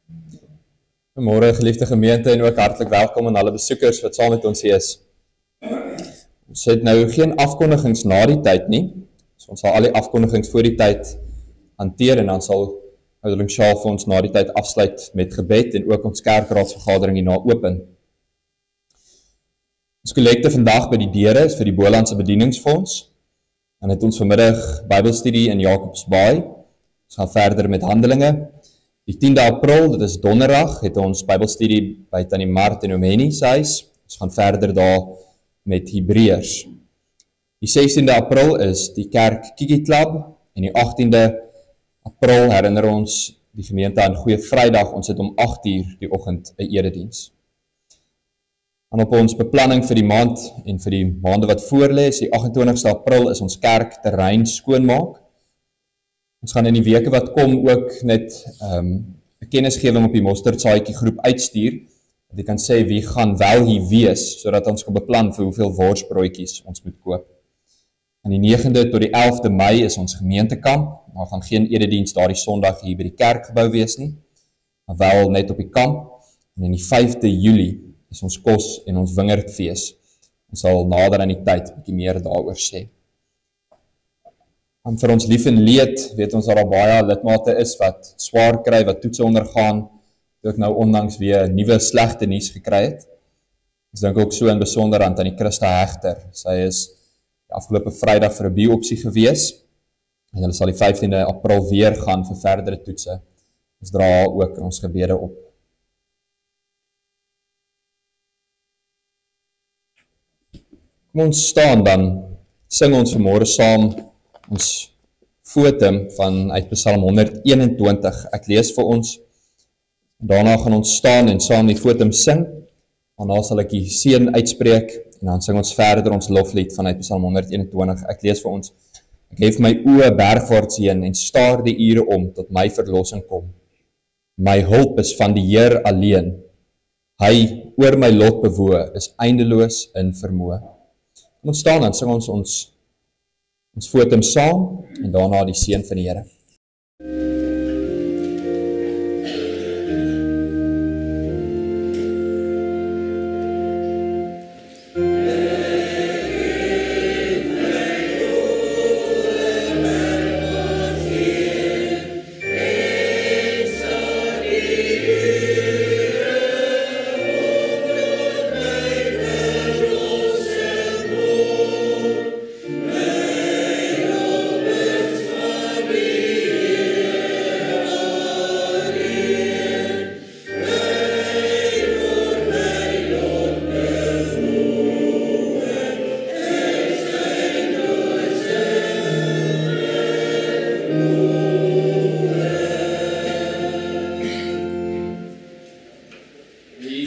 Goeiemôre geliefde gemeente en ook hartlik welkom aan alle besoekers wat saam met ons hier is. Ons het nou geen afkondigings na die tyd nie, so ons sal al die afkondigings voor die tyd hanteer en dan sal ouderling Sjaal vir ons na die tyd afsluit met gebed en ook ons kerkraadsvergadering hierna open. Ons kollekte vandag by die deure is vir die Bolandse bedieningsfonds. Dan het ons vanmiddag Bybelstudie in Jakobsbaai. Ons gaan verder met Handelinge. Die 10de April, dit is donderdag, het ons Bybelstudie by Tannie Mart en Omeni se huis. Ons gaan verder daar met Hebreërs. Die 16de April is die kerk Kiki Club en die 18de April herinner ons die gemeente aan Goeie Vrydag. Ons het om 8uur die oggend 'n erediens. En op ons beplanning vir die maand en vir die maande wat voorlê, is die 28ste April is ons kerkterrein skoonmaak. Ons gaan in die weke wat kom ook net 'n kennisgewing op die mosterdsaadjie groep uitstuur, dat jy kan sê wie gaan wel hier wees, sodat ons kan beplan vir hoeveel worsbroodjies ons moet koop. Aan die 9de tot die 11de Mei is ons gemeentekamp, maar gaan geen erediens daardie Sondag hier by die kerkgebou wees nie, maar wel net op die kamp. En in die 5de Julie is ons kos en ons wingerdfees. Ons sal nader aan die tyd 'n bietjie meer daaroor sê. En vir ons lief en leed, weet ons dat daar baie lidmate is wat swaar kry, wat toetse ondergaan, het ook nou onlangs weer nuwe slegte nuus gekry het. Ons dink ook so in besonder aan Tannie Christa Hegter. Sy is afgelope Vrydag vir 'n biopsie gewees, en hulle sal die 15de April weer gaan vir verdere toetse. Ons dra haar ook in ons gebede op. Kom ons staan dan, sing ons vanmôre saam ons fotum van uit Psalm 121. Ek lees vir ons, daarna gaan ons staan en saam die fotum sing, daarna sal ek die seën uitspreek, en dan sing ons verder ons loflied vanuit Psalm 121. Ek lees vir ons, ek hef my oë bergwaarts heen en staar die ure om tot my verlossing kom. My hulp is van die Heer alleen, hy oor my lot bewoë, is eindeloos in vermoë. Kom ons staan en sing ons fotum saam, en daarna die seën van die Here.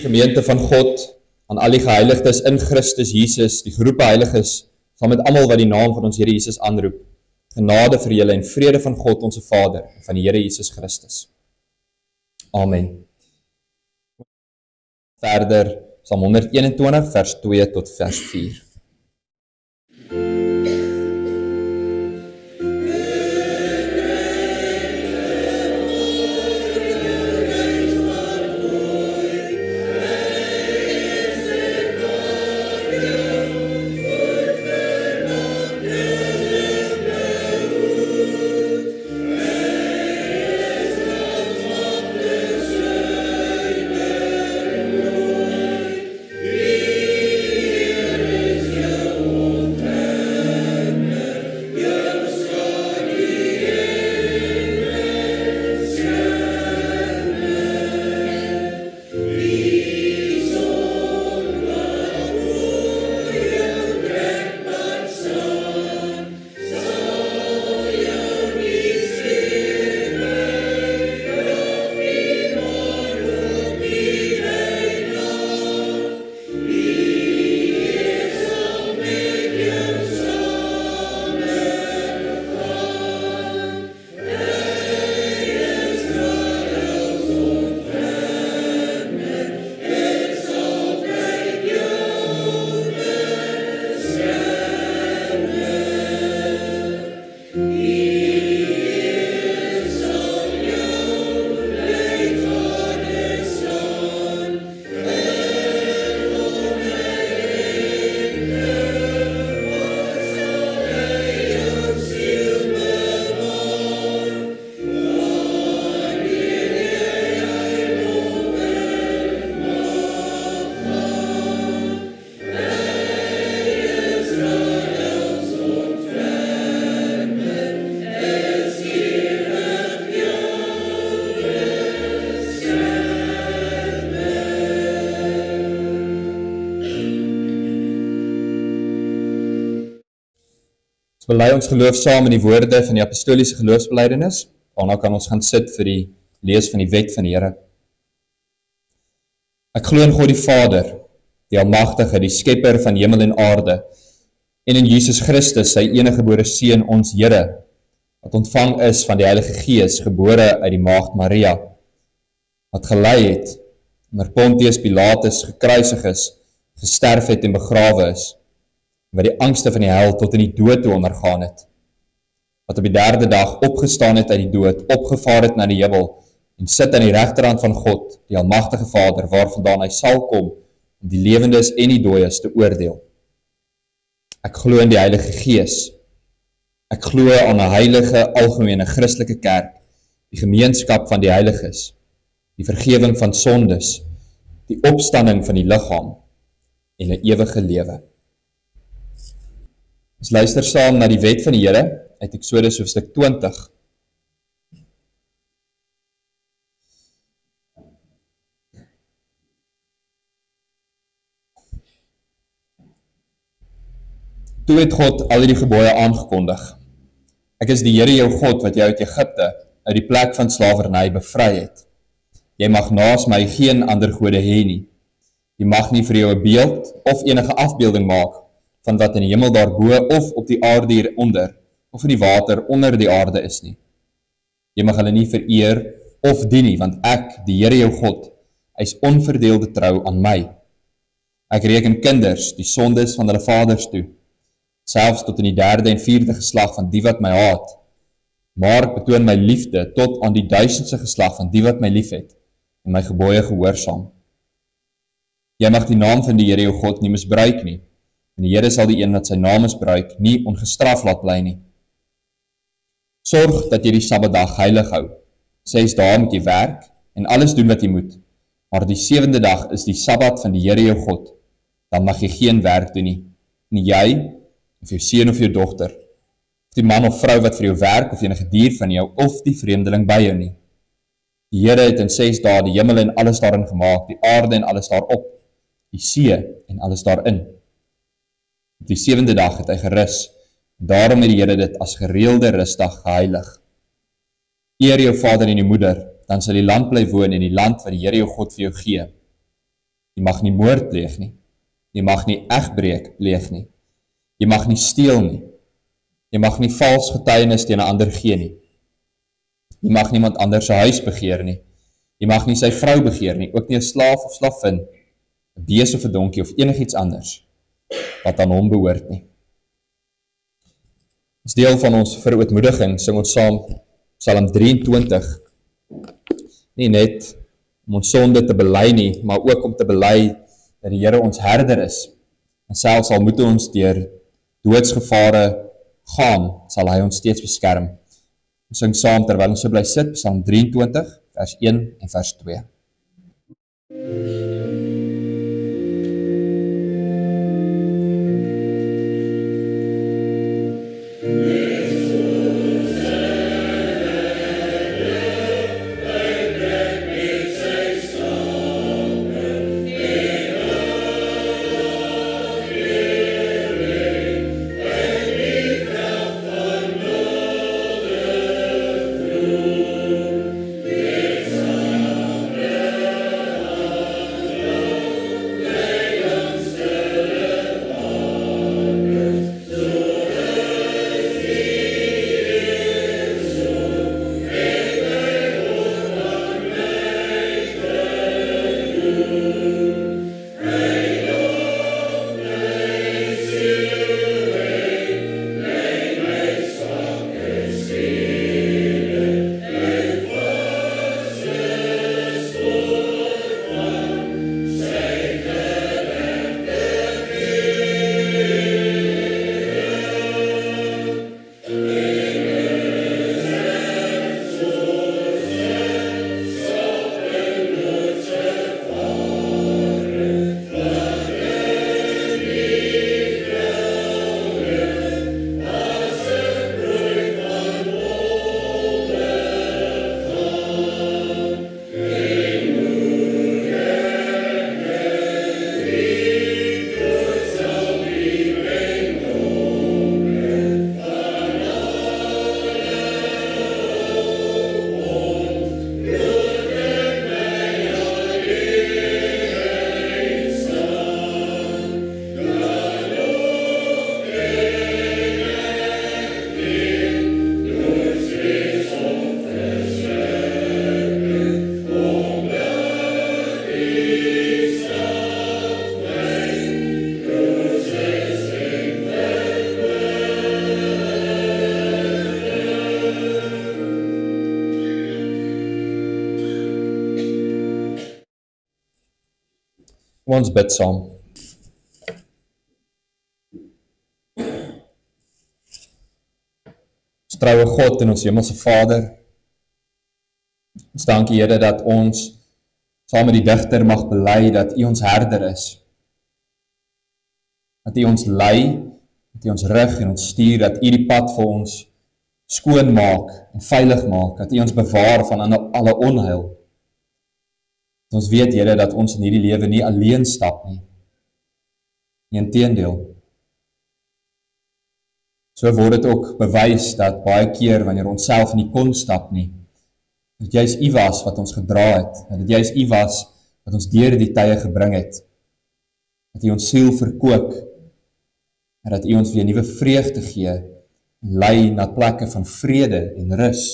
Gemeente van God, aan al die geheiligdes in Christus Jesus, die geroepe heiliges, saam met almal wat die naam van ons Here Jesus aanroep, genade vir julle en vrede van God onze Vader, en van die Here Jesus Christus. Amen. Verder, Psalm 121, vers 2 tot vers 4. bely ons geloof saam in die woorde van die apostoliese geloofsbelijdenis. Daarna kan ons gaan sit vir die lees van die wet van die Here. Ek glo in God die Vader, die Almagtige, die Skepper van hemel en aarde, en in Jesus Christus, sy enige gebore Seun, ons Here, wat ontvang is van die Heilige Gees, gebore uit die Maagd Maria, wat gelei het, onder Pontius Pilatus gekruisig is, gesterf het en begrawe is, wat die angste van die hel tot in die dood toe ondergaan het, wat op die derde dag opgestaan het uit die dood, opgevaar het na die hemel, en sit aan die regterhand van God, die Almagtige Vader, waarvandaan hy sal kom, om die lewendes en die dooies te oordeel. Ek glo in die Heilige Gees. Ek glo aan 'n heilige, algemene Christelike kerk, die gemeenskap van die heiliges, die vergewing van sondes, die opstanding van die liggaam en 'n ewige lewe. Ons luister saam na die wet van die Here uit Eksodus hoofstuk 20. Toe het God al die gebooie aangekondig. Ek is die Here jou God wat jou uit Egipte, uit die plek van slawerny bevry het. Jy mag naas my geen ander gode hê nie. Jy mag nie vir jou 'n beeld of enige afbeelding maak van wat in die hemel daarbo of op die aarde hieronder of in die water onder die aarde is nie. Jy mag hulle nie vereer of dien nie, want ek, die Here jou God, is onverdeelde trou aan my. Ek reken kinders die sondes van hulle vaders toe, selfs tot in die derde en vierde geslag van die wat my haat, maar ek betoon my liefde tot aan die 1000ste geslag van die wat my liefhet en my gebooie gehoorsaam. Jy mag die naam van die Here jou God nie misbruik nie, en die Here sal die een wat sy naam misbruik nie ongestraf laat bly nie. Sorg dat jy die Sabbatdag heilig hou. 6 dae moet jy werk en alles doen wat jy moet, maar die 7de dag is die Sabbat van die Here jou God. Dan mag jy geen werk doen nie, nie jy, of jou seun of jou dogter, of die man of vrou wat vir jou werk, of enige dier van jou, of die vreemdeling by jou nie. Die Here het in 6 dae die hemel en alles daarin gemaak, die aarde en alles daarop, die see en alles daarin. Op die 7de dag het hy gerus, en daarom het die Here dit as gereelde rustdag geheilig. Eer jou vader en jou moeder, dan sal die land bly woon in die land wat die Here jou God vir jou gee. Jy mag nie moord pleeg nie, jy mag nie egbreek pleeg nie, jy mag nie steel nie, jy mag nie vals getuienis teen 'n ander gee nie, jy mag niemand anders se huis begeer nie, jy mag nie sy vrou begeer nie, ook nie 'n slaaf of slavin, 'n bees of 'n donkie of enigiets anders wat aan hom behoort nie. As deel van ons verootmoediging sing ons saam Psalm 23, nie net om ons sonde te bely nie, maar ook om te bely dat die Here ons herder is, en selfs al moet ons deur doodsgevare gaan, sal hy ons steeds beskerm. Ons sing saam terwyl ons so bly sit, Psalm 23, vers 1 en vers 2. Kom ons bid saam. Ons troue God en ons hemelse Vader, ons dankie Here dat ons saam met die digter mag bely dat U ons herder is. Dat U ons lei, dat U ons rig en ons stuur, dat U die pad vir ons skoon maak en veilig maak, dat U ons bewaar van alle onheil. Dat ons weet Here dat ons in hierdie lewe nie alleen stap nie. Inteendeel. So word dit ook bewys dat baie keer wanneer ons self nie kon stap nie, dat juist U was wat ons gedra het, dat dit juist U was wat ons deur die tye gebring het, dat U ons siel verkoop, en dat U ons weer nuwe vreugde gee, en lei na plekke van vrede en rus.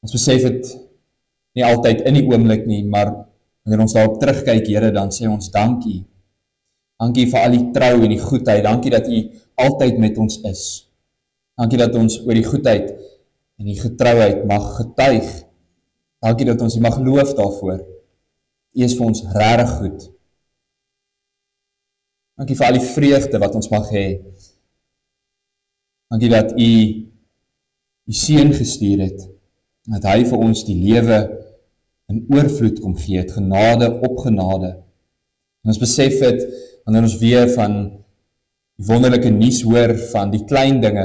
Ons besef het nie altyd in die oomblik nie, maar wanneer ons daarop terugkyk, Here, dan sê ons dankie. Dankie vir al die trou en die goedheid, dankie dat U altyd met ons is. Dankie dat ons oor die goedheid en die getrouheid mag getuig. Dankie dat ons U mag loof daarvoor. U is vir ons regtig goed. Dankie vir al die vreugde wat ons mag hê. Dankie dat U Seun gestuur het, dat hy vir ons die lewe in oorvloed kom gee, het genade op genade. En ons besef het, wanneer ons weer van die wonderlike nuus hoor, van die klein dinge,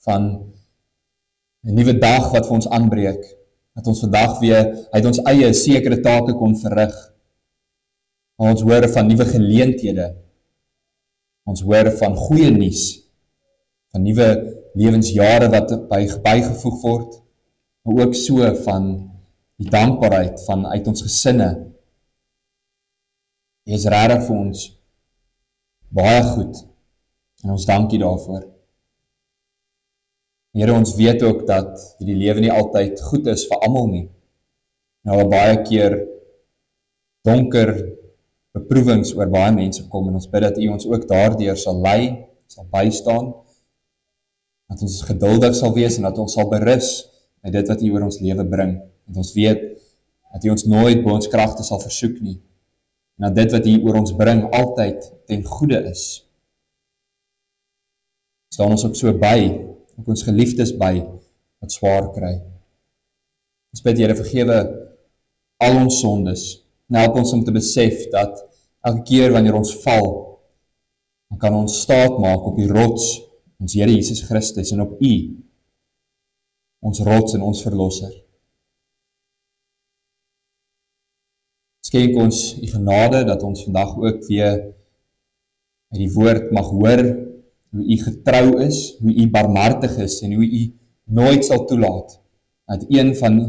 van 'n nuwe dag wat vir ons aanbreek, dat ons vandag weer uit ons eie sekere take kon verrig. Maar ons hoor van nuwe geleenthede, ons hoor van goeie nuus, van nuwe lewensjare wat bygevoeg word, maar ook so van die dankbaarheid van uit ons gesinne. U is regtig vir ons baie goed, en ons dankie daarvoor. Here, ons weet ook dat die lewe nie altyd goed is vir almal nie. Nou baie keer donker beproewings oor baie mense kom, en ons bid dat U ons ook daardeur sal lei, sal bystaan, dat ons geduldig sal wees en dat ons sal berus met dit wat U oor ons lewe bring. Dat ons weet dat U ons nooit bo ons kragte sal versoek nie, en dat dit wat U oor ons bring altyd ten goeie is. Staan ons ook so by, ook ons geliefdes by, wat swaar kry. Ons bid, Here, vergewe al ons sondes, en help ons om te besef dat elke keer wanneer ons val, dan kan ons staat maak op die rots, ons Here Jesus Christus, en op U, ons rots en ons verlosser. Skenk ons U genade, dat ons vandag ook weer uit die woord mag hoor, hoe U getrou is, hoe U barmhartig is, en hoe U nooit sal toelaat, dat een van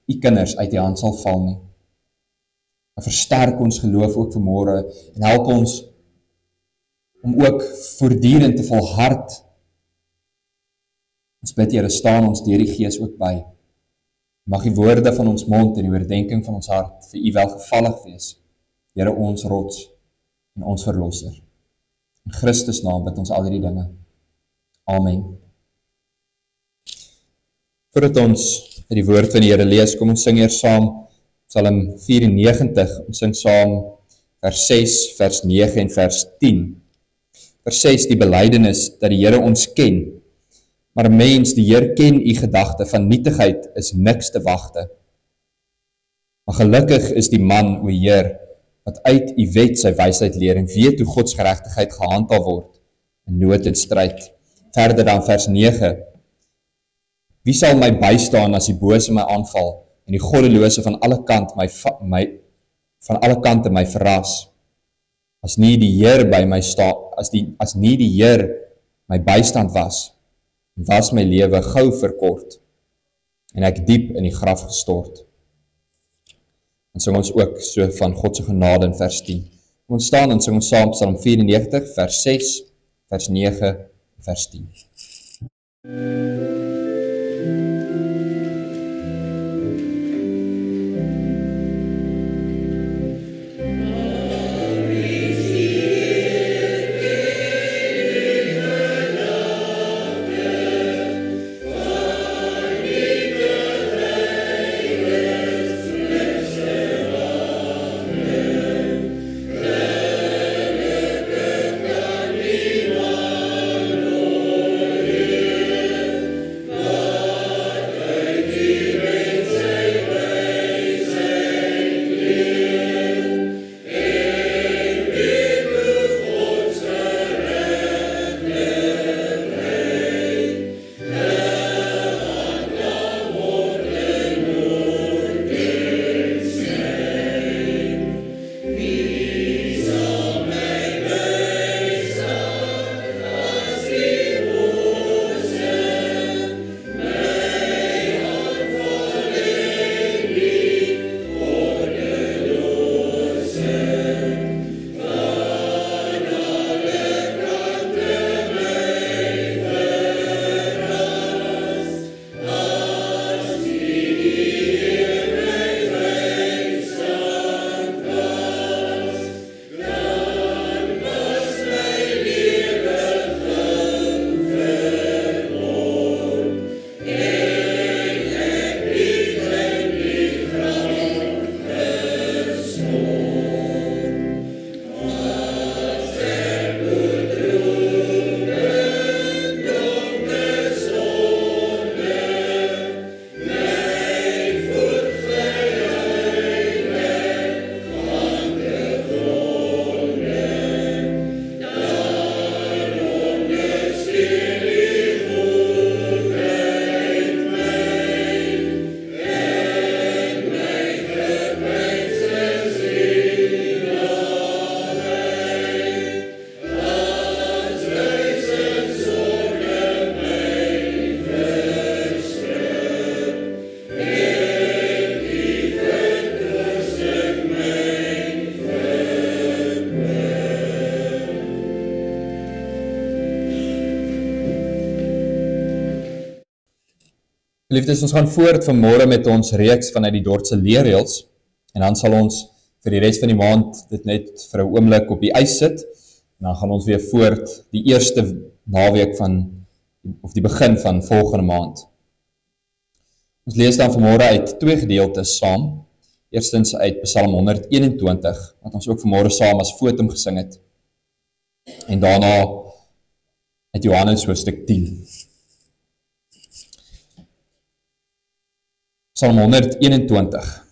U kinders uit die hand sal val nie. Versterk ons geloof ook vanmôre, en help ons om ook voortdurend te volhard. Ons bid, Here, staan ons deur die Gees ook by. Mag die woorde van ons mond en die oordenking van ons hart vir U welgevallig wees, Here, ons rots en ons verlosser. In Christus naam bid ons al hierdie dinge. Amen. Voordat ons die woord van die Here lees, kom ons sing eers saam Psalm 94, ons sing saam vers 6, vers 9 en vers 10. Vers 6, die belydenis dat die Here ons ken, maar mens, die Heer ken U gedagte, van nietigheid is niks te wagte. Maar gelukkig is die man, o Heer, wat uit U wet sy wysheid leer, en weet hoe Gods geregtigheid gehandhaaf word, in nood en stryd. Verder dan vers 9, wie sal my bystaan as die bose my aanval, en die goddelose van alle kante my verras? As nie die Heer by my as nie die Heer my bystand was my lewe gou verkort, en ek diep in die graf gestort. En sing ons ook so van God se genade in vers 10. Ons staan en sing ons saam Psalm 94, vers 6, vers 9, vers 10. Geliefdes, ons gaan voort vanmôre met ons reeks vanuit die Dordtse leerreëls en dan sal ons vir die res van die maand dit net vir 'n oomblik op die ys sit en dan gaan ons weer voort die eerste naweek of die begin van volgende maand. Ons lees dan vanmôre uit twee gedeeltes saam. Eerstens uit Psalm 121 wat ons ook vanmôre saam as fotum gesing het. En daarna uit Johannes hoofstuk 10. Psalm 121.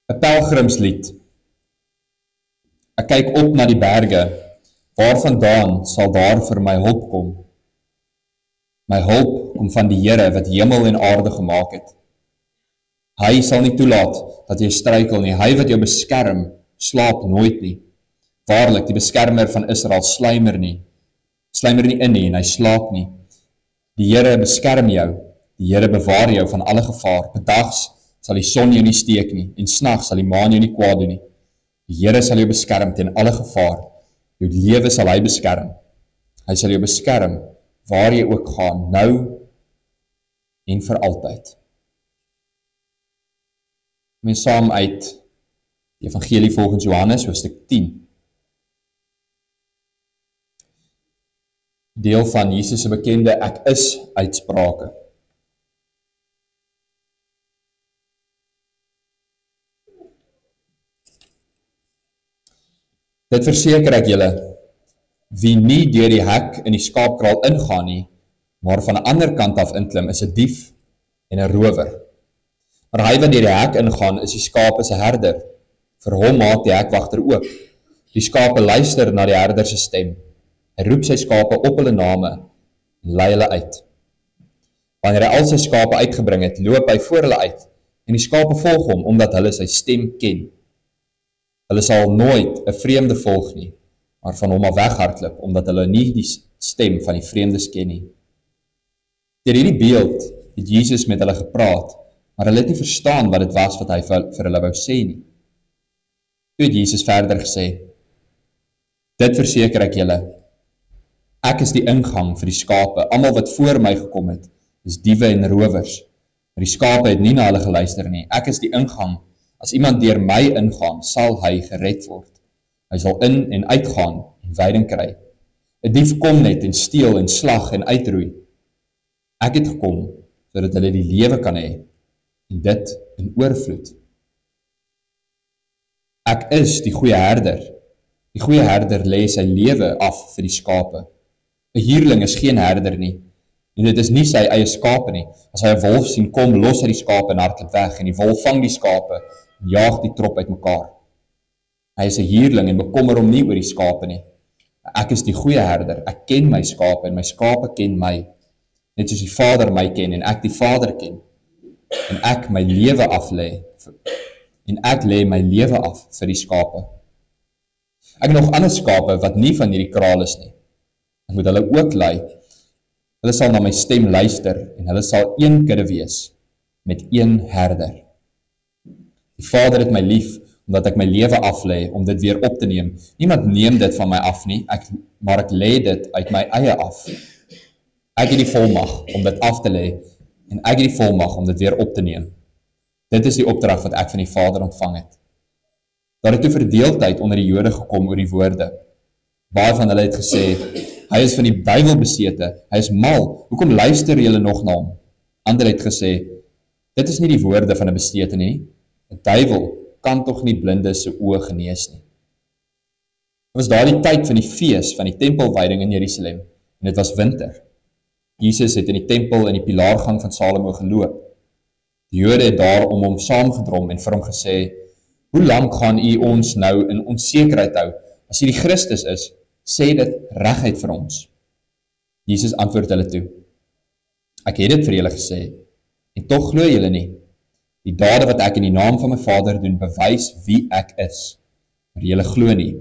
Een pelgrimslied. Ek kyk op na die berge, waarvandaan sal daar vir my hulp kom. My hulp kom van die Here wat hemel en aarde gemaak het. Hy sal nie toelaat dat jy struikel nie, hy wat jou beskerm, slaap nooit nie. Waarlik, die beskermer van Israel sluimer nie in nie en hy slaap nie. Die Here beskerm jou, die Here bewaar jou van alle gevaar. Bedags sal die son jou nie steek nie, en snags sal die maan jou nie kwaad doen nie. Die Here sal jou beskerm teen alle gevaar. Jou lewe sal hy beskerm. Hy sal jou beskerm waar jy ook gaan, nou en vir altyd. Mens saam uit die Evangelie volgens Johannes, hoofstuk 10. Deel van Jesus se bekende ek is uitsprake. Dit verseker ek julle, wie nie deur die hek in die skaapkraal ingaan nie, maar van 'n ander kant af inklim, is 'n dief en 'n rower. Maar hy wat deur die hek ingaan, is die skape se herder. Vir hom maak die hekwagter oop. Die skape luister na die herder se stem. Hy roep sy skape op hulle name en lei hulle uit. Wanneer hy al sy skape uitgebring het, loop hy voor hulle uit en die skape volg hom, omdat hulle sy stem ken. Hulle sal nooit 'n vreemde volg nie, maar van hom af weghardloop, omdat hulle nie die stem van die vreemdes ken nie. Deur hierdie beeld het Jesus met hulle gepraat, maar hulle het nie verstaan wat dit was wat hy vir hulle wou sê nie. Toe het Jesus verder gesê, dit verseker ek julle, ek is die ingang vir die skape. Almal wat voor my gekom het, is diewe en rowers. Maar die skape het nie na hulle geluister nie. Ek is die ingang. As iemand deur my ingaan, sal hy gered word. Hy sal in en uitgaan en veiding kry. 'n Dief kom net en steel en slag en uitroei. Ek het gekom sodat hulle die lewe kan hê en dit in oorvloed. Ek is die goeie herder. Die goeie herder lê sy lewe af vir die skape. 'n Huurling is geen herder nie, en dit is nie sy eie skape nie. As hy 'n wolf sien kom, los hy die skape en hardloop weg, en die wolf vang die skape en jaag die trop uitmekaar. Hy is 'n huurling en bekommer hom nie oor die skape nie. Ek is die goeie herder, ek ken my skape en my skape ken my, net soos die Vader my ken en ek die Vader ken. En ek my lewe aflê, en ek lê my lewe af vir die skape. Ek het nog ander skape wat nie van hierdie kraal is nie. Ek moet hulle ook lei. Hulle sal na my stem luister en hulle sal een kudde wees met een herder. Die Vader het my lief omdat ek my lewe aflê om dit weer op te neem. Niemand neem dit van my af nie, maar ek lê dit uit my eie af. Ek het die volmag om dit af te lê en ek het die volmag om dit weer op te neem. Dit is die opdrag wat ek van die Vader ontvang het. Daar het toe verdeeldheid onder die Jode gekom oor die woorde. Baie van hulle het gesê, hy is van die duiwel besete, hy is mal, hoekom luister julle nog na hom? Ander het gesê, dit is nie die woorde van 'n besete nie, 'n duiwel kan tog nie blinde se oë genees nie. Dit was daardie tyd van die fees van die tempelwyding in Jerusalem, en dit was winter. Jesus het in die tempel in die pilaargang van Salomo geloop. Die Jode het daar om hom saamgedrom en vir hom gesê, hoe lank gaan u ons nou in onsekerheid hou? As u die Christus is, sê dit reguit vir ons. Jesus antwoord hulle toe, ek het dit vir julle gesê, en tog glo julle nie. Die dade wat ek in die naam van my Vader doen, bewys wie ek is. Maar julle glo nie,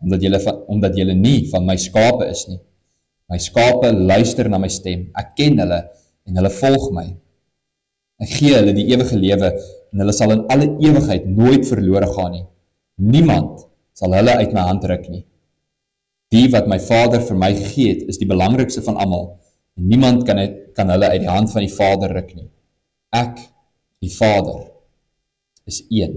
omdat julle nie van my skape is nie. My skape luister na my stem, ek ken hulle en hulle volg my. Ek gee hulle die ewige lewe en hulle sal in alle ewigheid nooit verlore gaan nie. Niemand sal hulle uit my hand ruk nie. Die wat my Vader vir my gegee het, is die belangrikste van almal. En niemand kan hulle uit die hand van die Vader ruk nie. Ek, die Vader, is een.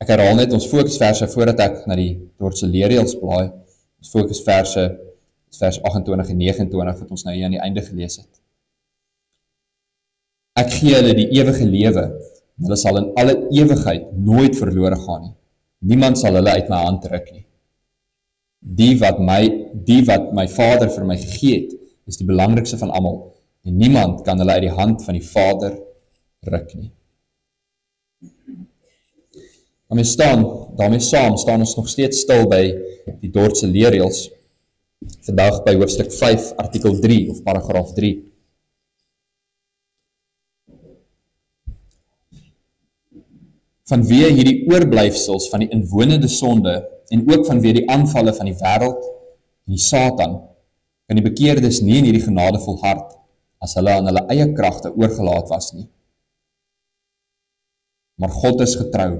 Ek herhaal net ons fokusverse voordat ek na die Dordtse leerreëls blaai. Ons fokusverse is vers 28 en 29 wat ons nou hier aan die einde gelees het. Ek gee hulle die ewige lewe, en hulle sal in alle ewigheid nooit verlore gaan nie. Niemand sal hulle uit my hand ruk nie. Die wat my Vader vir my gegee het, is die belangrikste van almal, en niemand kan hulle uit die hand van die Vader ruk nie. Daarmee saam staan ons nog steeds stil by die Dordtse leerreëls, vandag by hoofstuk 5, artikel 3, of paragraaf 3. Vanweë hierdie oorblyfsels van die inwonende sonde en ook vanweë die aanvalle van die wêreld en die Satan, kan die bekeerdes nie in hierdie genade volhard as hulle aan hulle eie kragte oorgelaat was nie. Maar God is getrou.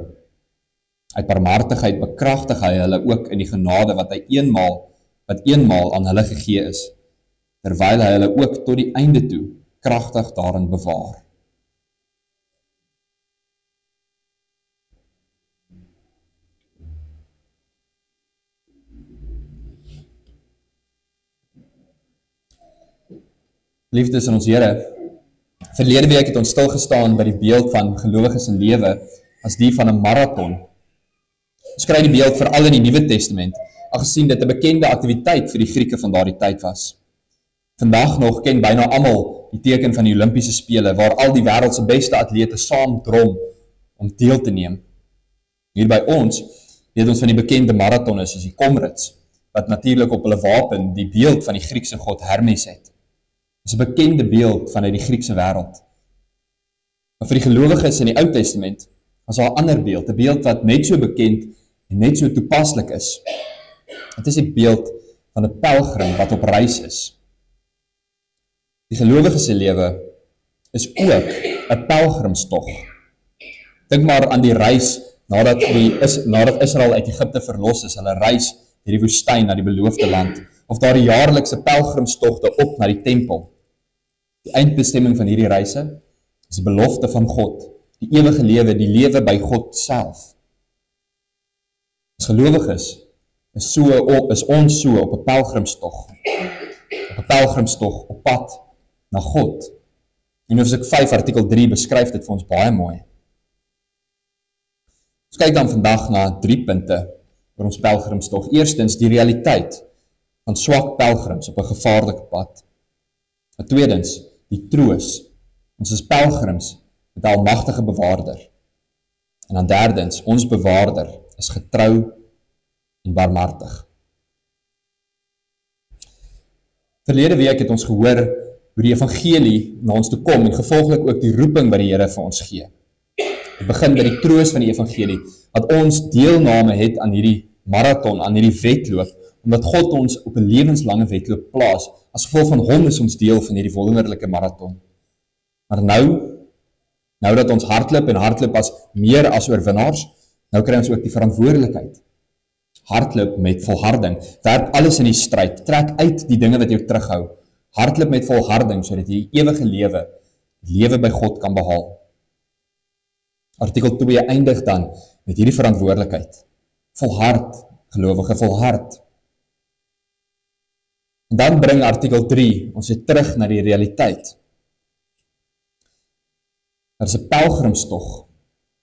Uit barmhartigheid bekragtig hy hulle ook in die genade wat eenmaal aan hulle gegee is, terwyl hy hulle ook tot die einde toe kragtig daarin bewaar. Liefdes in ons Here, verlede week het ons stilgestaan by die beeld van gelowiges se lewe as die van 'n marathon. Ons kry die beeld veral in die Nuwe Testament, aangesien dit 'n bekende aktiwiteit vir die Grieke van daardie tyd was. Vandag nog ken byna almal die teken van die Olimpiese spele, waar al die wêreld se beste atlete saam drom om deel te neem. Hier by ons weet ons van die bekende marathoners soos die Comrades, wat natuurlik op hulle wapen die beeld van die Griekse god Hermes het. Dit is 'n bekende beeld vanuit die Griekse wêreld. Maar vir die gelowiges in die Ou Testament was daar 'n ander beeld, 'n beeld wat net so bekend en net so toepaslik is. Dit is die beeld van 'n pelgrim wat op reis is. Die gelowiges se lewe is ook 'n pelgrimstog. Dink maar aan die reis nadat Israel uit Egipte verlos is, hulle reis deur die woestyn na die beloofde land, of daar die jaarlikse pelgrimstogte op na die tempel. Die eindbestemming van hierdie reise is die belofte van God, die ewige lewe, die lewe by God self. As gelowiges is ons so op 'n pelgrimstog op pad na God. En Hoofstuk 5 artikel 3 beskryf dit vir ons baie mooi. Ons kyk dan vandag na 3 punte oor ons pelgrimstog. Eerstens die realiteit van swak pelgrims op 'n gevaarlike pad. En tweedens die troos. Ons is pelgrims met 'n almagtige bewaarder. En dan derdens, ons bewaarder is getrou en barmhartig. Verlede week het ons gehoor hoe die evangelie na ons toe kom en gevolglik ook die roeping wat die Here vir ons gee. Dit begin by die troos van die evangelie, dat ons deelname het aan hierdie marathon, aan hierdie wedloop, omdat God ons op 'n lewenslange wedloop plaas. As gevolg van hom is ons deel van hierdie wonderlike marathon. Maar nou dat ons hardloop as meer as oorwinnaars, nou kry ons ook die verantwoordelikheid. Hardloop met volharding, werp alles in die stryd, trek uit die dinge wat jou terughou. Hardloop met volharding, sodat jy die ewige lewe by God kan behaal. Artikel 2 eindig dan met hierdie verantwoordelikheid. Volhard, gelowige, volhard. En dan bring artikel 3 ons weer terug na die realiteit. Daar is 'n pelgrimstog.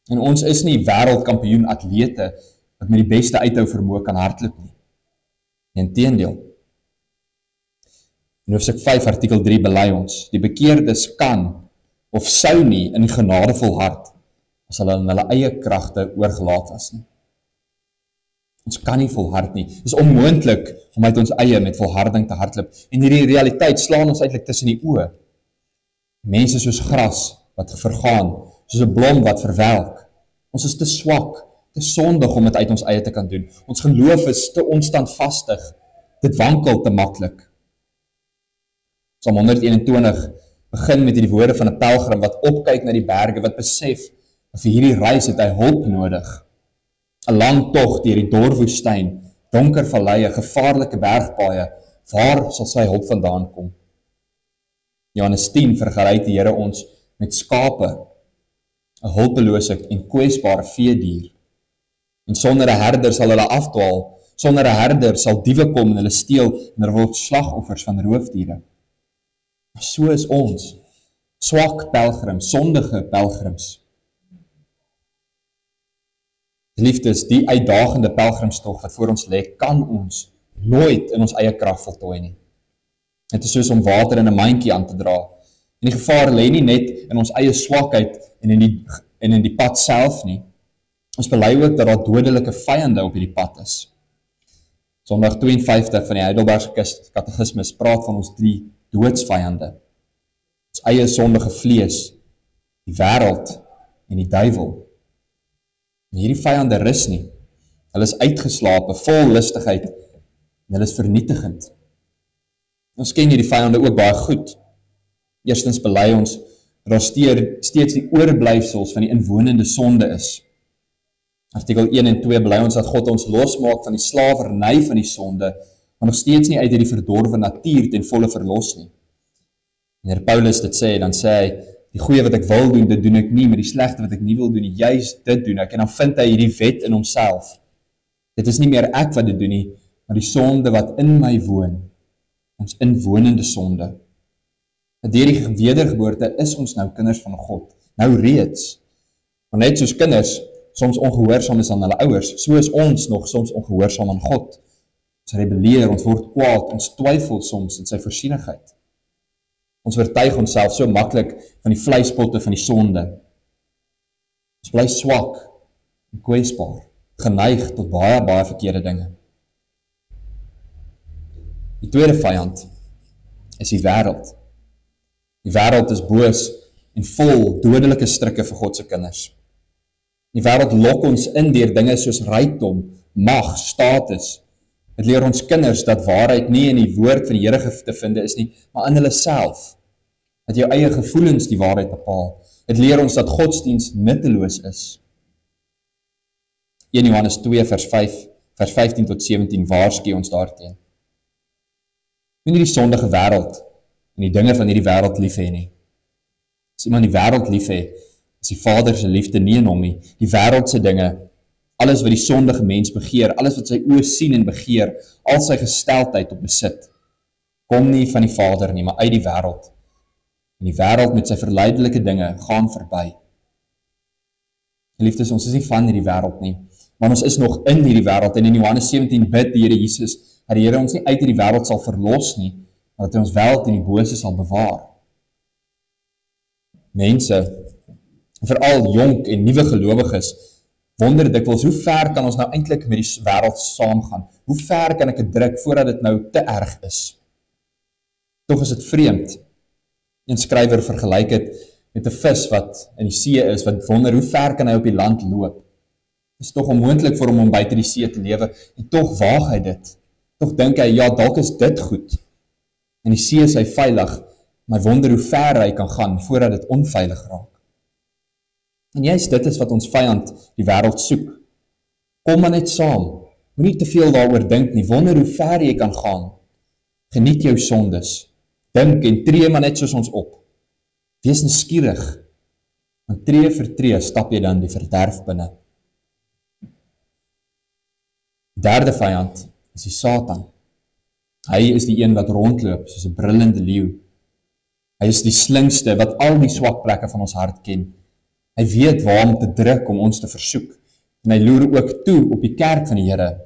En ons is nie wêreldkampioen atlete wat met die beste uithou vermoë kan hardloop nie. Inteendeel. In Hoofstuk 5 artikel 3 bely ons, die bekeerdes kan of sou nie in genade volhard as hulle in hulle eie kragte oorgelaat was nie. Ons kan nie volhard nie. Dit is onmoontlik om uit ons eie met volharding te hardloop. En hierdie realiteit slaan ons eintlik tussen die oë. Mense soos gras wat vergaan, soos 'n blom wat verwelk. Ons is te swak, te sondig om dit uit ons eie te kan doen. Ons geloof is te onstandvastig. Dit wankel te maklik. Psalm 121 begin met hierdie woorde van 'n pelgrim wat opkyk na die berge, wat besef dat vir hierdie reis het hy hulp nodig. 'n lang tog deur die dor woestyn, donker valleie, gevaarlike bergpaaie, waar sal sy hulp vandaan kom? Johannes 10 vergelyk die Here ons met skape, 'n hulpelose en kwesbare veedier. En sonder 'n herder sal hulle afdwaal, sonder 'n herder sal diewe kom en hulle steel en hulle word slagoffers van roofdiere. So is ons, swak pelgrims, sondige pelgrims. Geliefdes, die uitdagende pelgrimstog wat voor ons lê, kan ons nooit in ons eie krag voltooi nie. Dit is soos om water in 'n mandjie aan te dra. En die gevaar lê nie net in ons eie swakheid en in die pad self nie. Ons bely ook dat daar dodelike vyande op hierdie pad is. Sondag 52 van die Heidelbergse Katekismes praat van ons 3 doodsvyande. Ons eie sondige vlees, die wêreld en die duiwel. En hierdie vyande rus nie. Hulle is uitgeslape, vol lustigheid en hulle is vernietigend. Ons ken hierdie vyande ook baie goed. Eerstens bely ons dat daar steeds die oorblyfsels van die inwonende sonde is. Artikel 1 en 2 bely ons dat God ons losmaak van die slawerny van die sonde, maar nog steeds nie uit hierdie verdorwe natuur ten volle verlos nie. Wanneer Paulus dit sê, dan sê hy, die goeie wat ek wil doen, dit doen ek nie, maar die slegte wat ek nie wil doen, juist dit doen ek. En dan vind hy hierdie wet in homself. Dit is nie meer ek wat dit doen nie, maar die sonde wat in my woon, ons inwonende sonde. Deur die wedergeboorte is ons nou kinders van God, nou reeds. Maar net soos kinders soms ongehoorsaam is aan hulle ouers, so is ons nog soms ongehoorsaam aan God. Ons rebelleer, ons word kwaad, ons twyfel soms in sy voorsienigheid. Ons oortuig onsself so maklik van die vleispotte van die sonde. Ons bly swak en kwesbaar, geneig tot baie verkeerde dinge. Die tweede vyand is die wêreld. Die wêreld is boos en vol dodelike strikke vir God se kinders. Die wêreld lok ons in deur dinge soos rykdom, mag, status. Dit leer ons kinders dat waarheid nie in die woord van die Here te vind is nie, maar in hulle self. Dat jou eie gevoelens die waarheid bepaal. Dit leer ons dat godsdiens nutteloos is. 1 Johannes 2 vers 15 tot 17 waarsku ons daarteen. Moenie die sondige wêreld en die dinge van hierdie wêreld lief hê nie. As iemand die wêreld lief hê, is die Vader se liefde nie in hom nie. Die wêreldse dinge, alles wat die sondige mens begeer, alles wat sy oë sien en begeer, al sy gesteldheid op besit, kom nie van die Vader nie, maar uit die wêreld. En die wêreld met sy verleidelike dinge gaan verby. Geliefdes, ons is nie van hierdie wêreld nie, maar ons is nog in hierdie wêreld. En in Johannes 17 bid die Here Jesus, dat die Here ons nie uit hierdie wêreld sal verlos nie, maar dat hy ons wel teen die bose sal bewaar. Mense, veral jonk en nuwe gelowiges, wonder dikwels, hoe ver kan ons nou eintlik met die wêreld saamgaan? Hoe ver kan ek dit druk voordat dit nou te erg is? Tog is dit vreemd. Een skrywer vergelyk dit met 'n vis wat in die see is, wat wonder, hoe ver kan hy op die land loop? Dit is tog onmoontlik vir hom om buite die see te lewe, en tog waag hy dit. Tog dink hy, ja, dalk is dit goed. In die see is hy veilig, maar wonder hoe ver hy kan gaan voordat dit onveilig raak. En juist dit is wat ons vyand die wêreld soek. Kom maar net saam, moenie te veel daaroor dink nie, wonder hoe ver jy kan gaan. Geniet jou sondes, dink en tree maar net soos ons op. Wees nuuskierig, want tree vir tree stap jy dan die verderf binne. Die derde vyand is die Satan. Hy is die een wat rondloop soos 'n brullende leeu. Hy is die slinkste wat al die swak plekke van ons hart ken. Hy weet waar om te druk om ons te versoek. En hy loer ook toe op die kerk van die Here,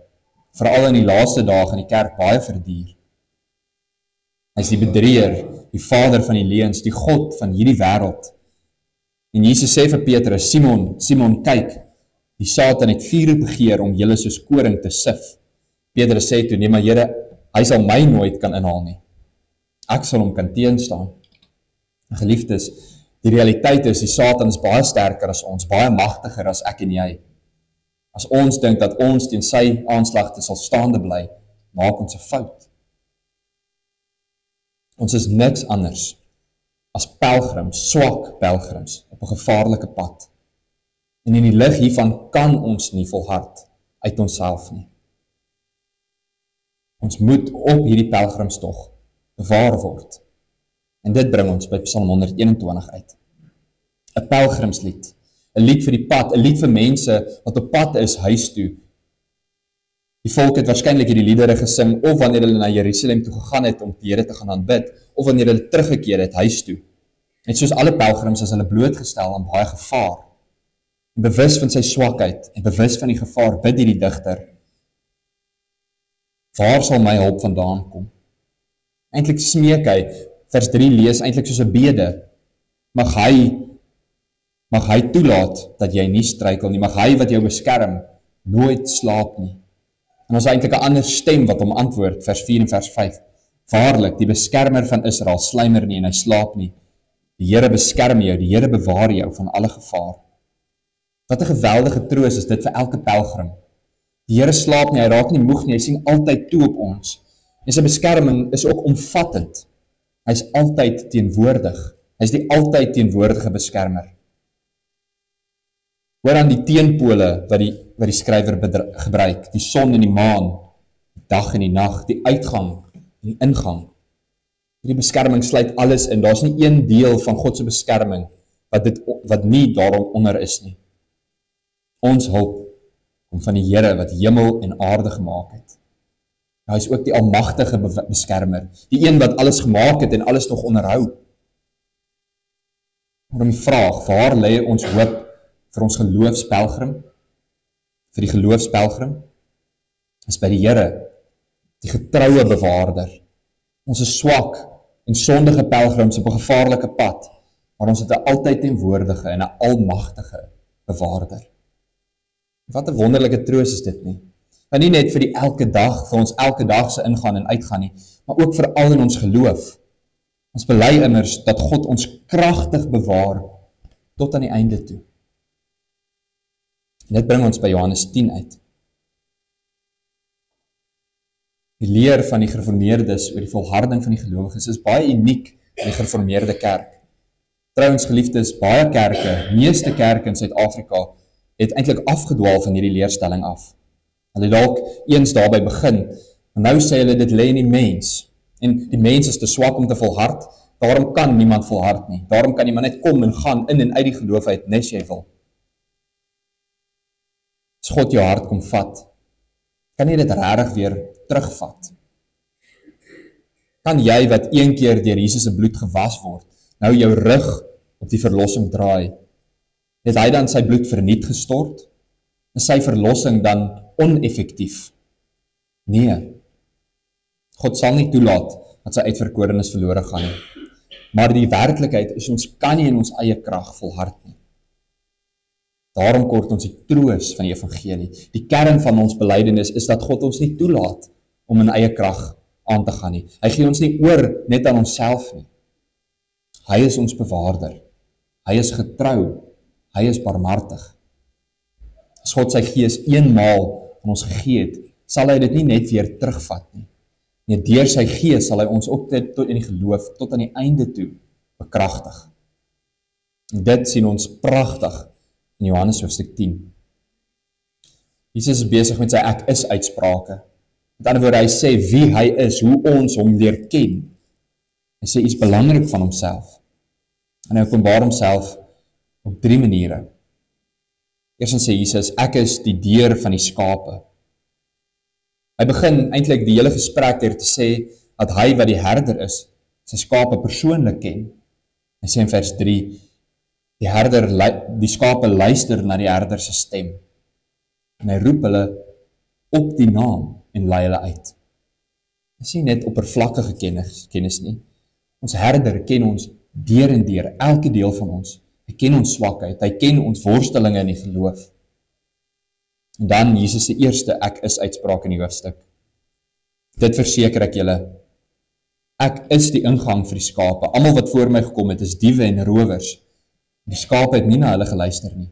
veral in die laaste dae gaan die kerk baie verduur. Hy is die bedrieër, die vader van die leuns, die God van hierdie wêreld. En Jesus sê vir Petrus, Simon, kyk, die Satan het vuur begeer om julle soos koring te sif. Petrus sê toe, nee, maar Here, hy sal my nooit kan inhaal nie. Ek sal hom kan teenstaan. Geliefdes, die realiteit is, die Satan is baie sterker as ons, baie magtiger as ek en jy. As ons dink dat ons teen sy aanslagte sal staande bly, maak ons 'n fout. Ons is niks anders as pelgrims, swak pelgrims, op 'n gevaarlike pad. En in die lig hiervan kan ons nie volhard uit onsself nie. Ons moet op hierdie pelgrimstog bewaar word. En dit bring ons by Psalm 121 uit. 'n Pelgrimslied, 'n lied vir die pad, 'n lied vir mense wat op pad is huis toe. Die volk het waarskynlik hierdie liedere gesing, of wanneer hulle na Jerusalem toe gegaan het om die Here te gaan aanbid, of wanneer hulle teruggekeer het huis toe. Net soos alle pelgrims is hulle blootgestel aan baie gevaar. En bewus van sy swakheid en bewus van die gevaar, bid hierdie digter, waar sal my hulp vandaan kom? Eintlik smeek hy, vers 3 lees eintlik soos 'n bede. Mag hy toelaat dat jy nie struikel nie, mag hy wat jou beskerm, nooit slaap nie. En ons eintlik 'n ander stem wat hom antwoord, vers 4 en vers 5. Waarlik, die beskermer van Israel sluimer nie en hy slaap nie. Die Here beskerm jou, die Here bewaar jou van alle gevaar. Wat 'n geweldige troos is dit vir elke pelgrim. Die Here slaap nie, hy raak nie moeg nie, hy sien altyd toe op ons. En sy beskerming is ook omvattend. Hy is altyd teenwoordig. Hy is die altyd teenwoordige beskermer. Hoor aan die teenpole wat die skrywer gebruik, die son en die maan, die dag en die nag, die uitgang en die ingang. Hierdie beskerming sluit alles in, daar is nie een deel van God se beskerming wat nie daarom onder is nie. Ons hulp kom van die Here wat hemel en aarde gemaak het. Hy is ook die almagtige beskermer, die een wat alles gemaak het en alles nog onderhou. Om die vraag, waar lê ons hoop vir ons geloofspelgrim? Vir die geloofspelgrim is by die Here, die getroue bewaarder. Ons is swak en sondige pelgrims op 'n gevaarlike pad, maar ons het 'n altyd teenwoordige en 'n almagtige bewaarder. Wat 'n wonderlike troos is dit nie? En nie net vir die elke dag, vir ons elke dag se ingaan en uitgaan nie, maar ook vir al in ons geloof. Ons bely immers dat God ons kragtig bewaar tot aan die einde toe. En dit bring ons by Johannes 10 uit. Die leer van die gereformeerdes oor die volharding van die gelowiges is baie uniek in die gereformeerde kerk. Trouwens geliefdes, baie kerke, meeste kerke in Suid-Afrika, het eintlik afgedwaal van hierdie leerstelling af. Hulle dalk eens daarby begin, maar nou sê hulle dit lê in die mens. En die mens is te swak om te volhard, daarom kan niemand volhard nie. Daarom kan iemand net kom en gaan in en uit die geloof uit, nes jy wil. As God jou hart kom vat, kan jy dit regtig weer terugvat. Kan jy wat een keer deur Jesus se bloed gewas word, nou jou rug op die verlossing draai? Het hy dan sy bloed verniet gestort? Is sy verlossing dan oneffektief? Nee. God sal nie toelaat dat sy uitverkorenes verlore gaan nie. Maar die werklikheid is, ons kan nie in ons eie krag volhard nie. Daarom kort ons die troos van die evangelie. Die kern van ons belydenis is dat God ons nie toelaat om in eie krag aan te gaan nie. Hy gee ons nie oor net aan onsself nie. Hy is ons bewaarder. Hy is getrou. Hy is barmhartig. As God sy gees eenmaal aan ons gegee het, sal hy dit nie net weer terugvat nie. Nee, deur sy gees sal hy ons ook tot in die geloof, tot aan die einde toe bekragtig. En dit sien ons pragtig in Johannes hoofstuk 10. Jesus is besig met sy ek is uitsprake. Met ander woorde, hy sê wie hy is, hoe ons hom leer ken. Hy sê iets belangrik van homself. En hy openbaar homself op 3 maniere. Eerstens sê Jesus, ek is die deur van die skape. Hy begin eintlik die hele gesprek deur te sê dat hy wat die herder is, sy skape persoonlik ken. Hy sê in vers 3, die skape luister na die herder se stem. En hy roep hulle op die naam en lei hulle uit. Dit is nie net oppervlakkige kennis nie. Ons herder ken ons deur en deur, elke deel van ons. Hy ken ons swakheid, hy ken ons worstelinge in die geloof. En dan Jesus se eerste ek is uitspraak in die hoofstuk. Dit verseker ek julle, ek is die ingang vir die skape. Almal wat voor my gekom het is diewe en rowers. Die skape het nie na hulle geluister nie.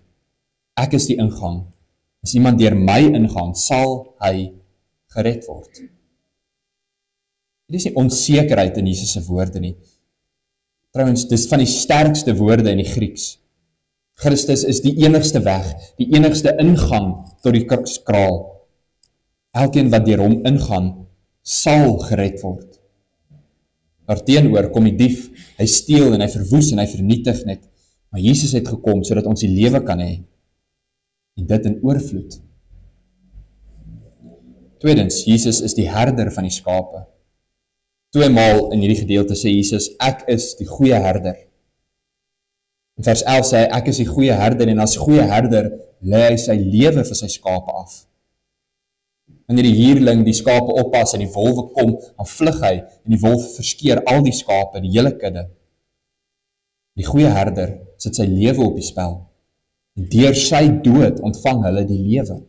Ek is die ingang. As iemand deur my ingaan, sal hy gered word. Dit is nie onsekerheid in Jesus se woorde nie. Trouwens, dis van die sterkste woorde in die Grieks. Christus is die enigste weg, die enigste ingang tot die kraal. Elkeen wat deur hom ingaan, sal gered word. Daarteenoor kom die dief, hy steel en hy verwoes en hy vernietig net, maar Jesus het gekom sodat ons die lewe kan hê, en dit in oorvloed. Tweedens, Jesus is die herder van die skape. 2 maal in hierdie gedeelte sê Jesus, ek is die goeie herder. In vers 11 sê hy, ek is die goeie herder, en as goeie herder lê hy sy lewe vir sy skape af. Wanneer die huurling die skape oppas en die wolwe kom, dan vlug hy en die wolf verskeer al die skape, die hele kudde. Die goeie herder sit sy lewe op die spel. En deur sy dood ontvang hulle die lewe.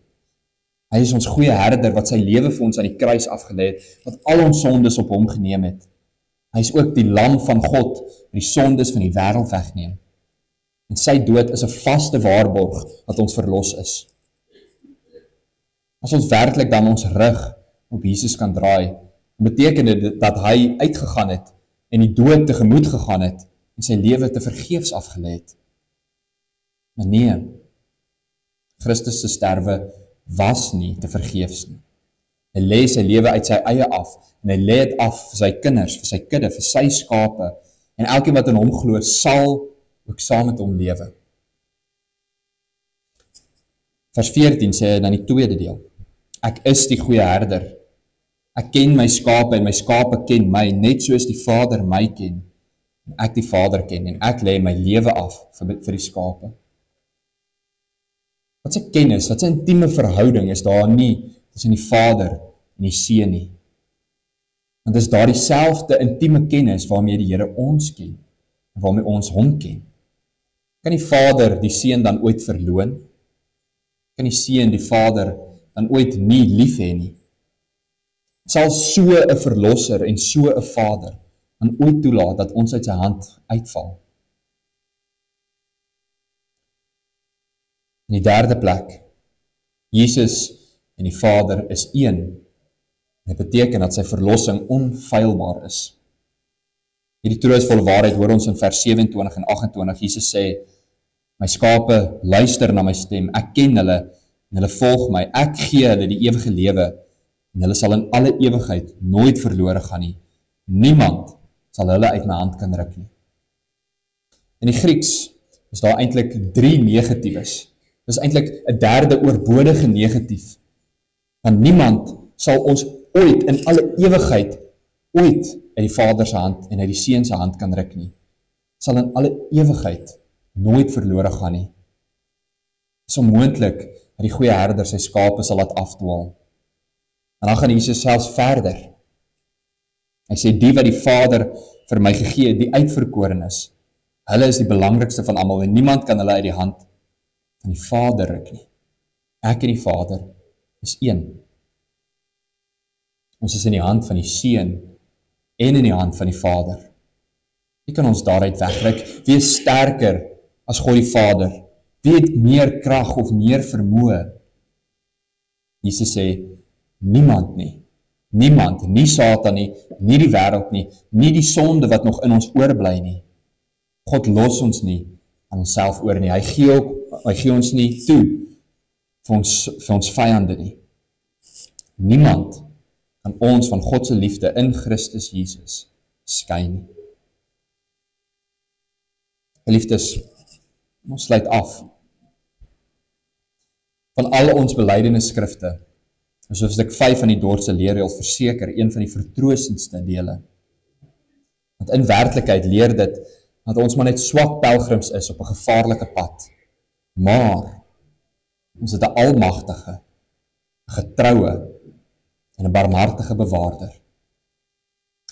Hy is ons goeie herder wat sy lewe vir ons aan die kruis afgelê het, wat al ons sondes op hom geneem het. Hy is ook die lam van God wat die sondes van die wêreld wegneem. En sy dood is 'n vaste waarborg dat ons verlos is. As ons werklik dan ons rug op Jesus kan draai, beteken dit dat hy uitgegaan het en die dood tegemoet gegaan het en sy lewe te vergeefs afgelê het. Maar nee, Christus se sterwe was nie te vergeefs nie. Hy lê sy lewe uit sy eie af en hy lê dit af vir sy kinders, vir sy kudde, vir sy skape en elkeen wat in hom glo sal ook saam met hom lewe. Vers 14 sê hy dan die tweede deel. Ek is die goeie herder. Ek ken my skape en my skape ken my, net soos die Vader my ken. En ek die Vader ken en ek lê my lewe af vir die skape. Wat sy kennis, wat sy intieme verhouding is daar nie tussen die Vader en die Seun nie. Want is daar dieselfde intieme kennis waarmee die Here ons ken en waarmee ons hom ken. Kan die Vader die Seun dan ooit verloon? Kan die Seun die Vader dan ooit nie lief hê nie? Sal so 'n verlosser en so 'n Vader dan ooit toelaat dat ons uit sy hand uitval? In die derde plek, Jesus en die Vader is een. Dit beteken dat sy verlossing onfeilbaar is. Hierdie troostvolle waarheid hoor ons in vers 27 en 28. Jesus sê, my skape luister na my stem, ek ken hulle en hulle volg my, ek gee hulle die ewige lewe en hulle sal in alle ewigheid nooit verlore gaan nie. Niemand sal hulle uit my hand kan ruk nie. In die Grieks is daar eintlik 3 negatiefs. Dit is eintlik 'n derde oorbodige negatief. Want niemand sal ons ooit in alle ewigheid ooit uit die Vader se hand en uit die Seun se hand kan ruk nie. Sal in alle ewigheid nooit verlore gaan nie. Dit is onmoontlik dat die goeie herder sy skape sal laat afdwaal. En dan gaan Jesus selfs verder. Hy sê die wat die Vader vir my gegee het, die uitverkorenes, hulle is die belangrikste van almal en niemand kan hulle uit die hand van die Vader ruk nie. Ek en die Vader is een. Ons is in die hand van die Seun en in die hand van die Vader. Wie kan ons daaruit wegruk? Wie is sterker as God die Vader? Wie het meer krag of meer vermoë? Jesus sê, niemand nie. Niemand, nie Satan nie, nie die wêreld nie, nie die sonde wat nog in ons oorbly nie. God los ons nie aan onsself oor nie. Hy gee ons nie toe vir ons vyande nie. Niemand kan ons van God se liefde in Christus Jesus skei nie. Geliefdes, ons sluit af. Van al ons belydenis skrifte, is hoofstuk 5 van die Dordtse leerreëls verseker een van die vertroostendste dele. Want in werklikheid leer dit dat ons maar net swak pelgrims is op 'n gevaarlike pad. Maar ons het 'n almagtige, getroue en 'n barmhartige bewaarder.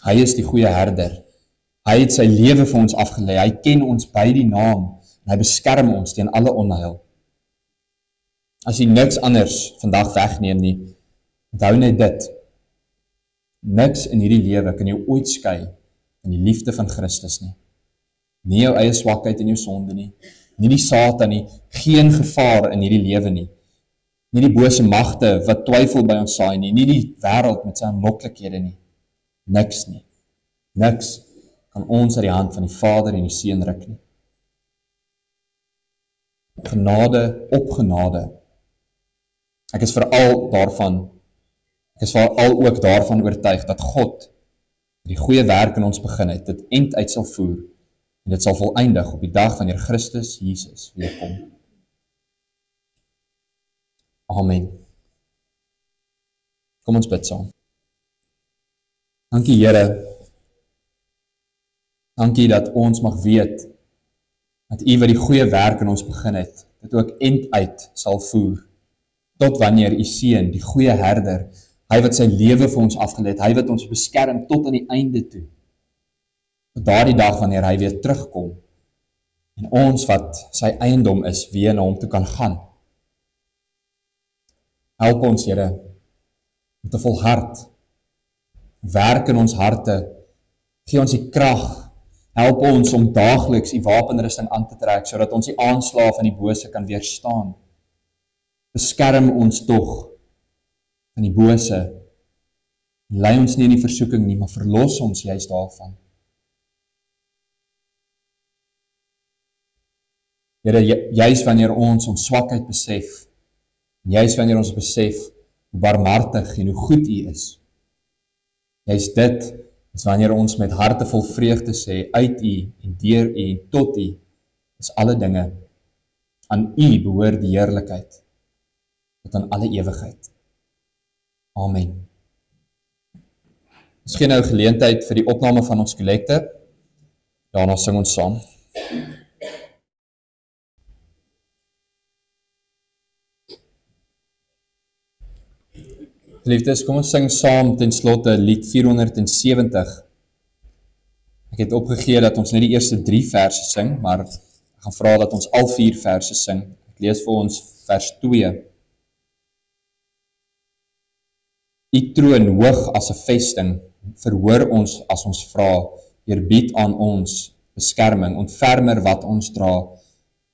Hy is die goeie herder. Hy het sy lewe vir ons afgelê. Hy ken ons by die naam en hy beskerm ons teen alle onheil. As jy niks anders vandag wegneem nie, onthou net dit. Niks in hierdie lewe kan jou ooit skei van die liefde van Christus nie. Nie jou eie swakheid en jou sonde nie. Nie die Satan nie. Geen gevaar in hierdie lewe nie. Nie die bose magte wat twyfel by ons saai nie. Nie die wêreld met sy aanloklikhede nie. Niks nie. Niks kan ons uit die hand van die Vader en die Seun ruk nie. Genade op genade. Ek is veral daarvan Ek is veral ook daarvan oortuig dat God die goeie werk in ons begin het, dit end uit sal voer en dit sal voleindig op die dag wanneer Christus Jesus weer kom. Amen. Kom ons bid saam. Dankie Here. Dankie dat ons mag weet dat U wat die goeie werk in ons begin het, dit ook end uit sal voer. Tot wanneer U seun, die goeie herder, hy wat sy lewe vir ons afgelê het, hy wat ons beskerm tot aan die einde toe. Tot daardie dag wanneer hy weer terugkom en ons wat sy eiendom is, weer na hom toe kan gaan. Help ons, Here, om te volhard. Werk in ons harte. Gee ons die krag. Help ons om daagliks die wapenrusting aan te trek, sodat ons die aanslae van die bose kan weerstaan. Beskerm ons tog van die bose. Lei ons nie in die versoeking nie, maar verlos ons juist daarvan. Here, juist wanneer ons swakheid besef, juist wanneer ons besef hoe barmhartig en hoe goed U is, juist dit is wanneer ons met harte vol vreugde sê, uit U en deur U en tot U is alle dinge. Aan U behoort die heerlikheid tot aan alle ewigheid. Amen. Ons gee nou geleentheid vir die opname van ons kollekte. Daarna sing ons saam. Liefdes, kom ons sing saam ten slotte lied 470. Ek het opgegee dat ons net die eerste 3 verse sing, maar ek gaan vra dat ons al 4 verse sing. Ek lees vir ons vers 2. U troon hoog as 'n vesting, verhoor ons as ons vra, eerbied aan ons beskerming, ontfermer wat ons dra.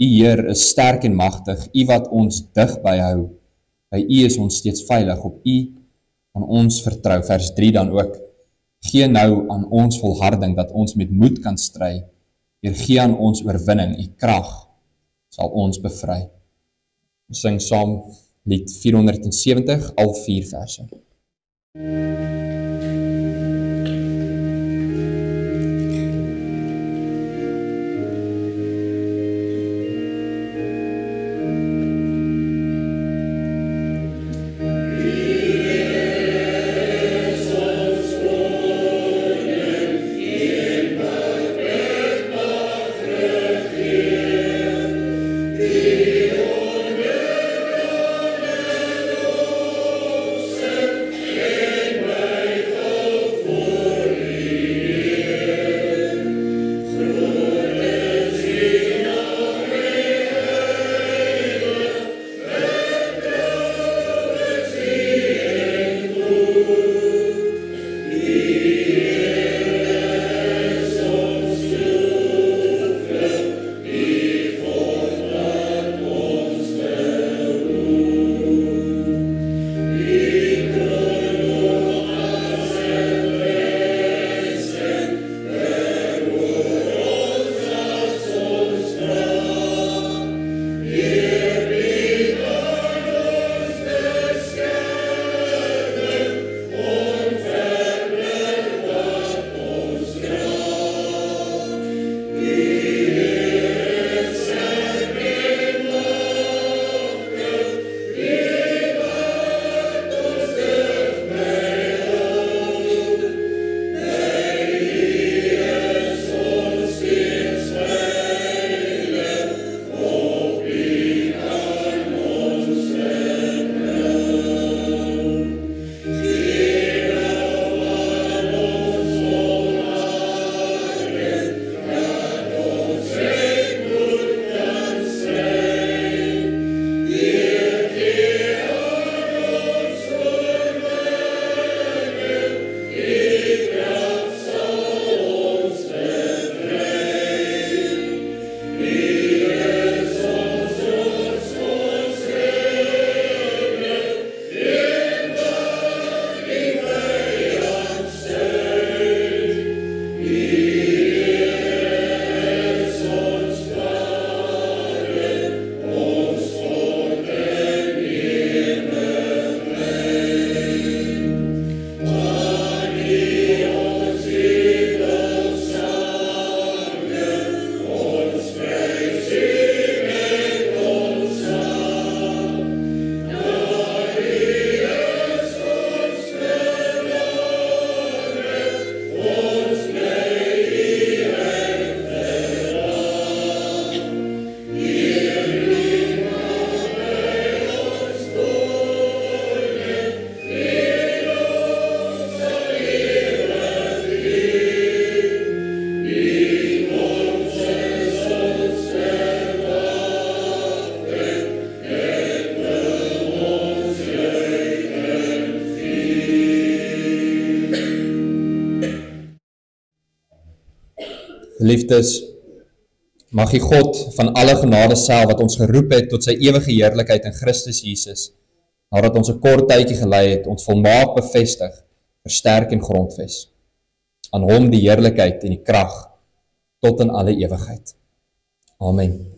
U Heer is sterk en magtig, U wat ons dig byhou. By U is ons steeds veilig, op U aan ons vertrou. Vers 3 dan ook. Gee nou aan ons volharding, dat ons met moed kan stry. Heer, gee aan ons oorwinning, U krag sal ons bevry. Ons sing saam lied 470, al 4 verse. Amen. Geliefdes, mag die God van alle genade self wat ons geroep het tot sy ewige heerlikheid in Christus Jesus, nadat ons 'n kort tydjie gelei het, ons volmaak bevestig, versterk en grondves. Aan hom die heerlikheid en die krag tot in alle ewigheid. Amen.